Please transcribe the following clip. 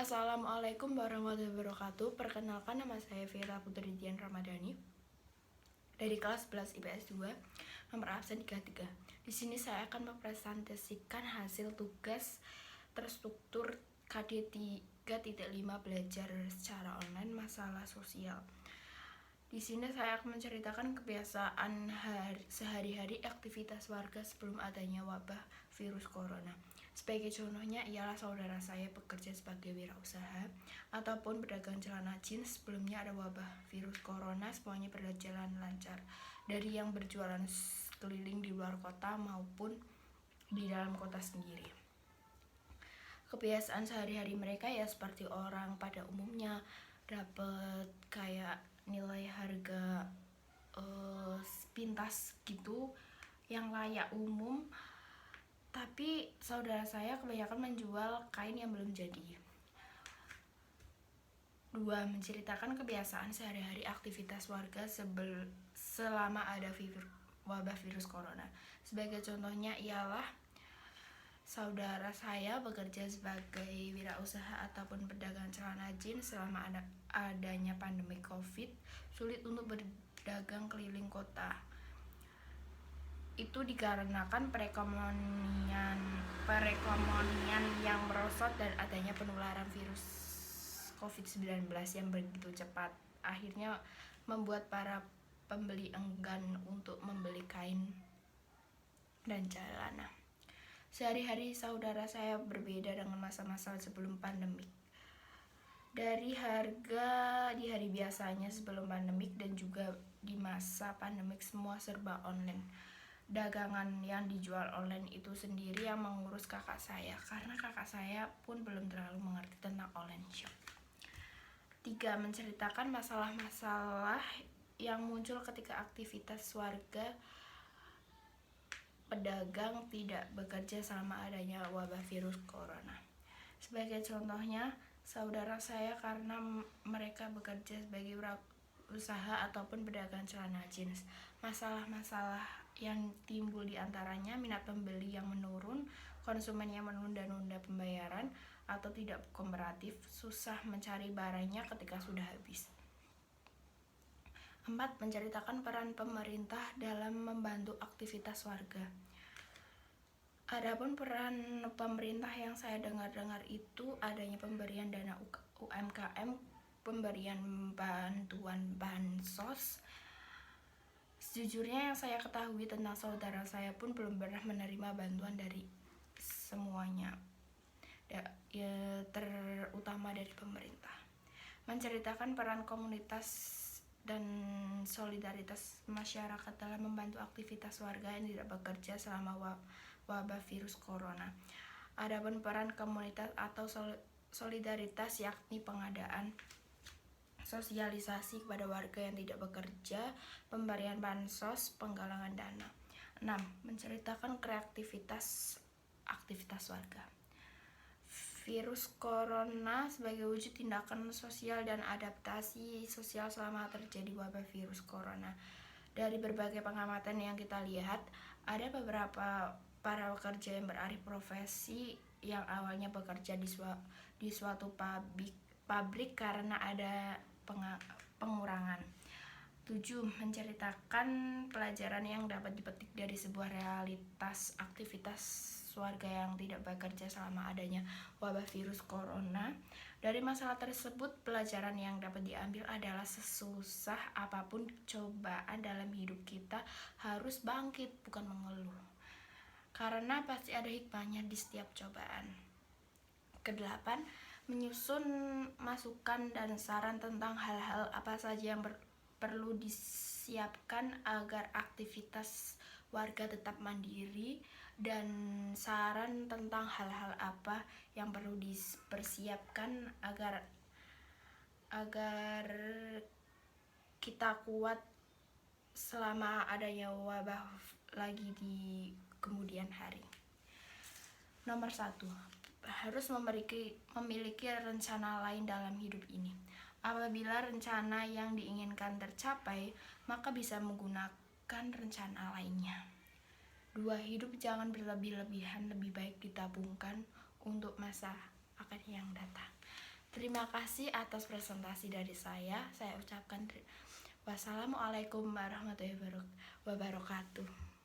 Assalamualaikum warahmatullahi wabarakatuh. Perkenalkan, nama saya Vira Putri Dian Ramadhani dari kelas 11 IPS 2, nomor absen 33. Di sini saya akan mempresentasikan hasil tugas terstruktur KD 3.5 belajar secara online masalah sosial. Di sini saya akan menceritakan kebiasaan sehari-hari aktivitas warga sebelum adanya wabah virus corona. Sebagai contohnya ialah saudara saya bekerja sebagai wirausaha ataupun pedagang celana jeans. Sebelumnya ada wabah virus corona, semuanya berjalan lancar. Dari yang berjualan keliling di luar kota maupun di dalam kota sendiri. Kebiasaan sehari-hari mereka ya seperti orang pada umumnya, dapat kayak nilai harga pintas gitu yang layak umum. Tapi saudara saya kebanyakan menjual kain yang belum jadi. 2. Menceritakan kebiasaan sehari-hari aktivitas warga selama ada wabah virus corona. Sebagai contohnya ialah saudara saya bekerja sebagai wirausaha ataupun pedagang celana jeans. Selama adanya pandemi COVID, sulit untuk berdagang keliling kota. Itu dikarenakan perekonomian yang merosot dan adanya penularan virus COVID-19 yang begitu cepat. Akhirnya membuat para pembeli enggan untuk membeli kain dan celana. Sehari-hari saudara saya berbeda dengan masa-masa sebelum pandemik. Dari harga di hari biasanya sebelum pandemik dan juga di masa pandemik, semua serba online. Dagangan yang dijual online itu sendiri yang mengurus kakak saya, karena kakak saya pun belum terlalu mengerti tentang online shop. 3. Menceritakan masalah-masalah yang muncul ketika aktivitas warga pedagang tidak bekerja selama adanya wabah virus corona. Sebagai contohnya, saudara saya karena mereka bekerja sebagai usaha ataupun pedagang celana jeans. Masalah-masalah yang timbul diantaranya minat pembeli yang menurun, konsumen yang menunda-nunda pembayaran atau tidak kooperatif, susah mencari barangnya ketika sudah habis. 4. Menceritakan peran pemerintah dalam membantu aktivitas warga. Adapun peran pemerintah yang saya dengar itu adanya pemberian dana UMKM, pemberian bantuan bansos. Sejujurnya yang saya ketahui tentang saudara saya pun belum pernah menerima bantuan dari semuanya, terutama dari pemerintah. Menceritakan peran komunitas dan solidaritas masyarakat dalam membantu aktivitas warga yang tidak bekerja selama wabah virus corona. Adapun peran komunitas atau solidaritas yakni pengadaan sosialisasi kepada warga yang tidak bekerja, pemberian bansos, penggalangan dana. 6. Menceritakan aktivitas warga. Virus corona sebagai wujud tindakan sosial dan adaptasi sosial selama terjadi wabah virus corona. Dari berbagai pengamatan yang kita lihat, ada beberapa para pekerja yang beralih profesi yang awalnya bekerja di suatu pabrik karena ada pengurangan. 7. Menceritakan pelajaran yang dapat dipetik dari sebuah realitas aktivitas warga yang tidak bekerja selama adanya wabah virus corona. Dari masalah tersebut, pelajaran yang dapat diambil adalah sesusah apapun cobaan dalam hidup kita harus bangkit, bukan mengeluh. Karena pasti ada hikmahnya di setiap cobaan. 8. Menyusun masukan dan saran tentang hal-hal apa saja yang perlu disiapkan agar aktivitas warga tetap mandiri, dan saran tentang hal-hal apa yang perlu dipersiapkan agar kita kuat selama adanya wabah lagi di kemudian hari. Nomor 1. Harus memiliki rencana lain dalam hidup ini. Apabila rencana yang diinginkan tercapai, maka bisa menggunakan rencana lainnya. 2. Hidup jangan berlebih-lebihan, lebih baik ditabungkan untuk masa akan yang datang. Terima kasih atas presentasi dari saya. Saya ucapkan wassalamualaikum warahmatullahi wabarakatuh.